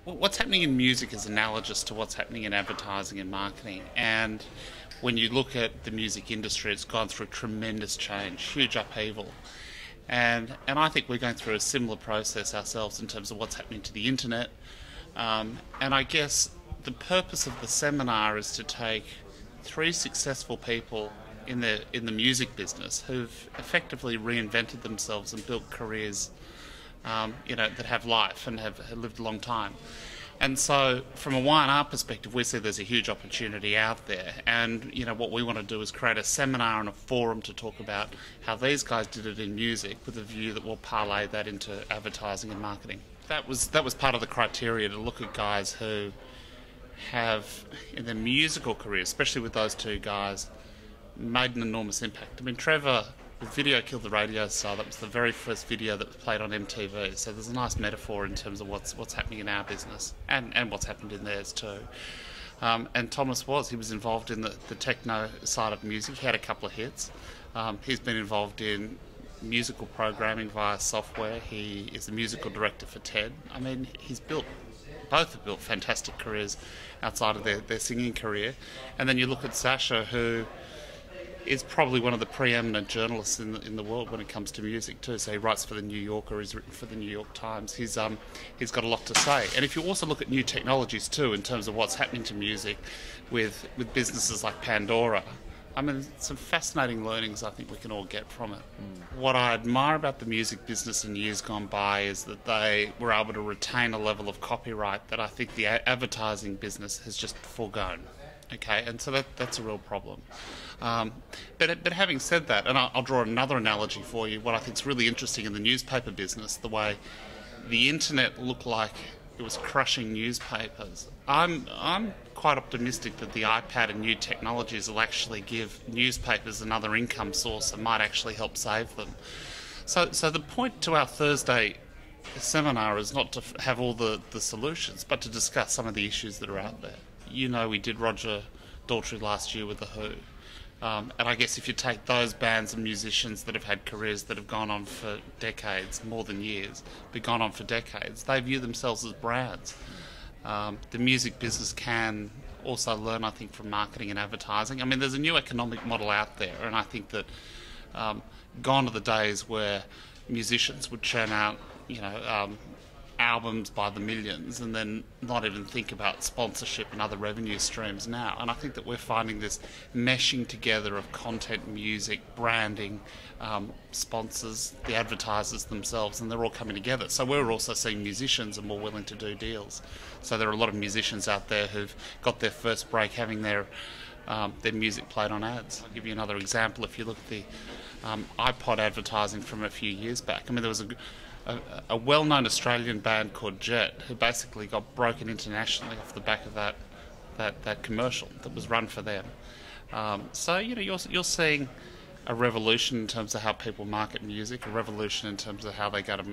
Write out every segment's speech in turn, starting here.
what's happening in music is analogous to what's happening in advertising and marketing. And when you look at the music industry, it's gone through tremendous change, huge upheaval. And I think we're going through a similar process ourselves in terms of what's happening to the internet. And I guess the purpose of the seminar is to take three successful people in the music business who've effectively reinvented themselves and built careers, that have life and have lived a long time. And so, from a Y&R perspective, we see there's a huge opportunity out there. And what we want to do is create a seminar and a forum to talk about how these guys did it in music, with a view that we'll parlay that into advertising and marketing. That was part of the criteria, to look at guys who have, in their musical career, especially with those two guys, made an enormous impact. I mean, Trevor, the video killed the radio star. That was the very first video that was played on MTV. So there's a nice metaphor in terms of what's happening in our business and what's happened in theirs too. And Thomas he was involved in the techno side of music. He had a couple of hits. He's been involved in musical programming via software. He is the musical director for TED. I mean, both have built fantastic careers outside of their singing career. And then you look at Sasha, who is probably one of the preeminent journalists in the world when it comes to music too. So he writes for the New Yorker, he's written for the New York Times. He's got a lot to say. And if you also look at new technologies too, in terms of what's happening to music with businesses like Pandora, I mean, some fascinating learnings I think we can all get from it. What I admire about the music business in years gone by is that they were able to retain a level of copyright that I think the advertising business has just foregone. Okay, and so that's a real problem. But having said that, and I'll draw another analogy for you, what I think is really interesting in the newspaper business, the way the internet looked like it was crushing newspapers. I'm quite optimistic that the iPad and new technologies will actually give newspapers another income source and might actually help save them. So the point to our Thursday seminar is not to have all the solutions, but to discuss some of the issues that are out there. We did Roger Daltrey last year with The Who. And I guess if you take those bands and musicians that have had careers that have gone on for decades, more than years, but gone on for decades, they view themselves as brands. The music business can also learn, I think, from marketing and advertising. I mean, there's a new economic model out there, and I think that gone are the days where musicians would churn out, albums by the millions and then not even think about sponsorship and other revenue streams now. And I think that we're finding this meshing together of content, music, branding, sponsors, the advertisers themselves, and they're all coming together. So we're also seeing musicians are more willing to do deals. So there are a lot of musicians out there who've got their first break having their music played on ads. I'll give you another example. If you look at the iPod advertising from a few years back, I mean, there was a well-known Australian band called Jet who basically got broken internationally off the back of that commercial that was run for them. So you're seeing a revolution in terms of how people market music, a revolution in terms of how they go to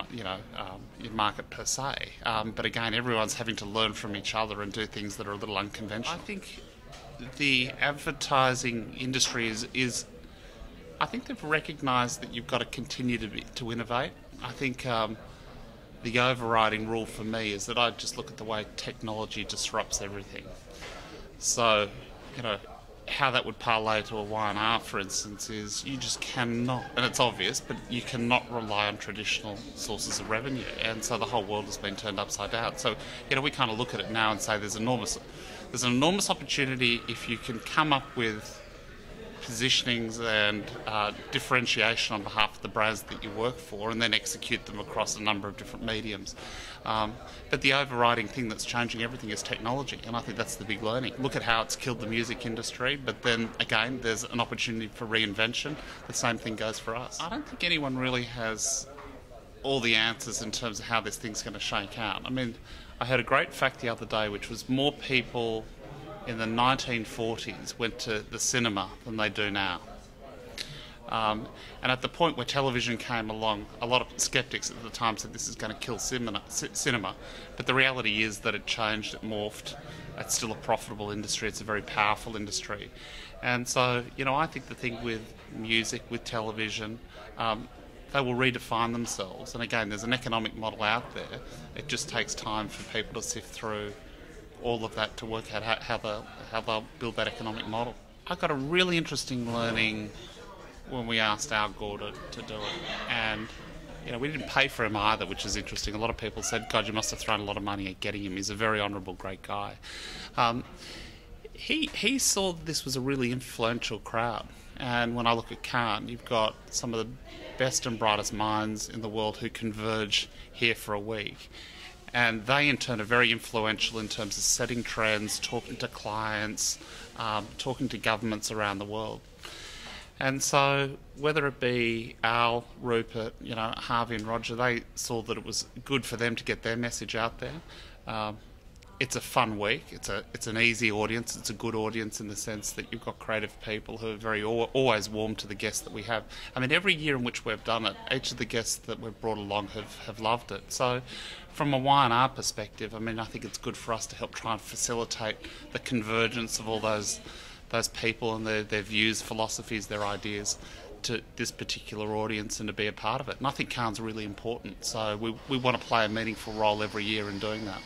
market per se. But again, everyone's having to learn from each other and do things that are a little unconventional. I think the advertising industry is I think they've recognised that you've got to continue to innovate. I think the overriding rule for me is that I just look at the way technology disrupts everything. So, how that would parlay to a Y&R, for instance, is you just cannot, and it's obvious, but you cannot rely on traditional sources of revenue. And so the whole world has been turned upside down. So, we kind of look at it now and say there's an enormous opportunity if you can come up with positionings and differentiation on behalf of the brands that you work for and then execute them across a number of different mediums. But the overriding thing that's changing everything is technology, and I think that's the big learning. Look at how it's killed the music industry, but then again there's an opportunity for reinvention. The same thing goes for us. I don't think anyone really has all the answers in terms of how this thing's going to shake out. I mean, I heard a great fact the other day, which was more people in the 1940s went to the cinema than they do now. And at the point where television came along, a lot of skeptics at the time said this is going to kill cinema. But the reality is that it changed, it morphed. It's still a profitable industry. It's a very powerful industry. And so, I think the thing with music, with television, they will redefine themselves. And again, there's an economic model out there. It just takes time for people to sift through all of that to work out how they'll build that economic model. I got a really interesting learning when we asked Al Gore to do it, and we didn't pay for him either, which is interesting. A lot of people said, God, you must have thrown a lot of money at getting him. He's a very honourable, great guy. He saw that this was a really influential crowd. And when I look at Cannes, you've got some of the best and brightest minds in the world who converge here for a week. And they, in turn, are very influential in terms of setting trends, talking to clients, talking to governments around the world. And so, whether it be Al, Rupert, Harvey and Roger, they saw that it was good for them to get their message out there. It's a fun week. It's an easy audience. It's a good audience in the sense that you've got creative people who are always warm to the guests that we have. I mean, every year in which we've done it, each of the guests that we've brought along have loved it. So, from a Y&R perspective, I mean, I think it's good for us to help try and facilitate the convergence of all those people and their views, philosophies, their ideas to this particular audience and to be a part of it. And I think Cannes is really important. So we want to play a meaningful role every year in doing that.